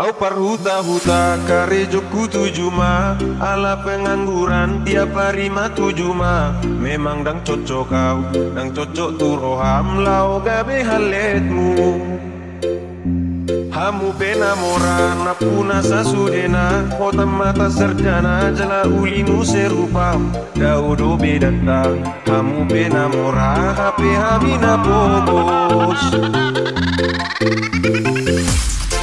Au parhuta-huta karejoku tujuh ma, ala pengangguran tiap hari ma tujuh ma. Memang dang cocok kau, dang cocok tu roham lau gabe haletmu. Hamu pena mora na puna sasudena, kota mata sarjana jala ulimu serupam. Daudo bedata, hamu pena mora HP hamina bogos.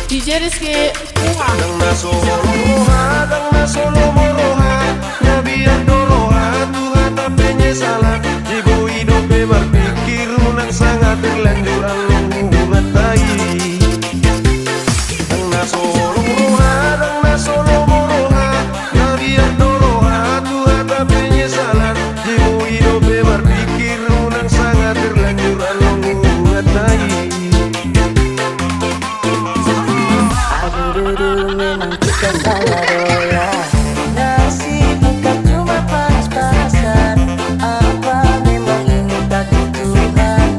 DJ Rizky Dang na solo roha, dang na solo moroha, nabiyan doroha, Tuhan tak penyesalan. Jibo hidup berpikir unang sangat terlanjur alung ngatai. Dang na solo roha, dang na solo moroha, nabiyan doroha, Tuhan tak penyesalan. Jibo hidup berpikir unang sangat terlanjur alung ngatai. Aduh, memang kita salah doa. Nasib bukan cuma panas-panasan. Apa memang ini takdir Tuhan?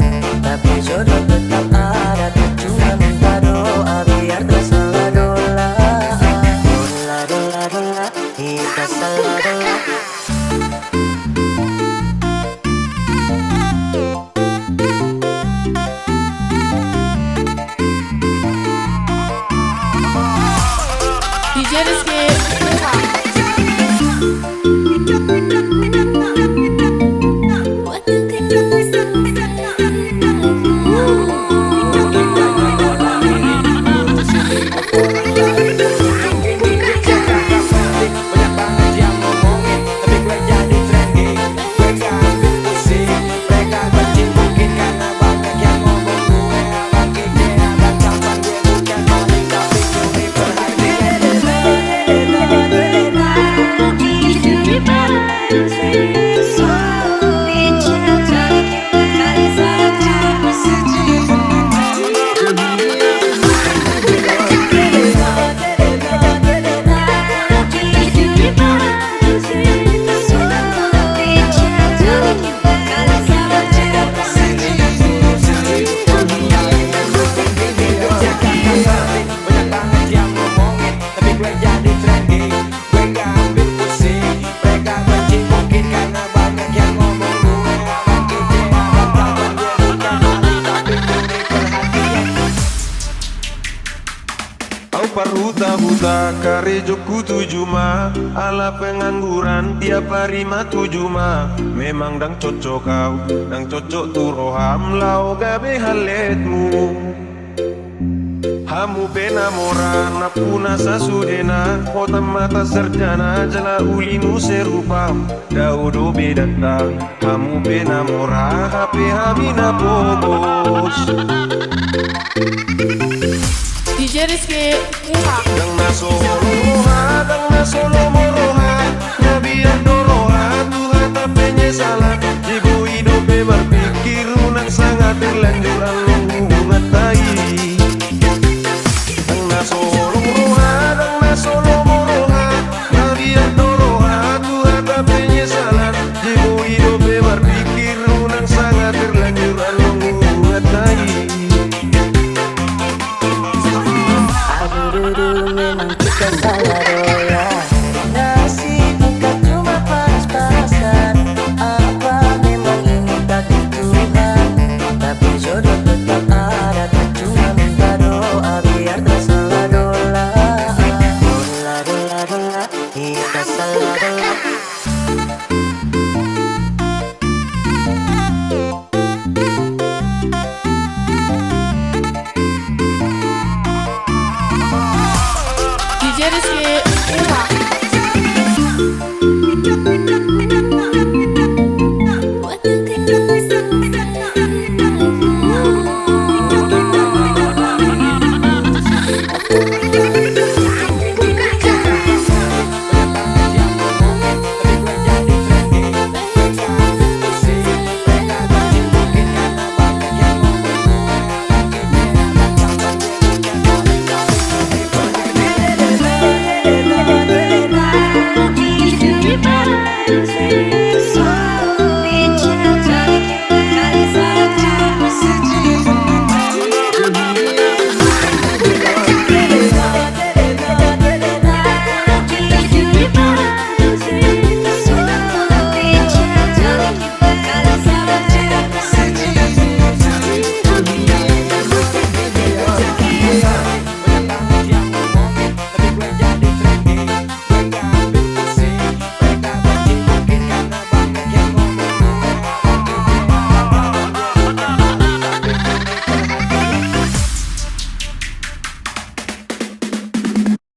Tapi jodoh tetap ada. Cuma minta doa biar tak salah doa. Doa, doa, doa, kita salah doa. DJ Rizky Parhuta-huta karejoku tujuh ma, ala pengangguran tiap hari ma tujuh ma. Memang dang cocok kau, dang cocok tu roham lau gabe haletmu. Hamu pena mora na puna sasudena, kota mata sarjana jala ulimu serupam. Daudo bedata, hamu pena mora HP hamina bogos. DJ Rizky Dang na solo roha, dang na solo moroha, nabiyan doroha, Tuhan tak penyesalan. Jibo hidup berpikir unang sangat terlanjur alung ngatai. Dang na solo roha, dang na solo moroha, nabiyan doroha, Tuhan tak penyesalan. Jibo hidup berpikir unang sangat terlanjur alung ngatai. Aduh, memang kita salah doa. Nasib bukan cuma panas-panasan. Apa memang ini takdir Tuhan? Tapi jodoh tetap ada. Cuma minta doa biar tak salah doa. Doa, doa, doa, kita salah doa. DJ Rizky What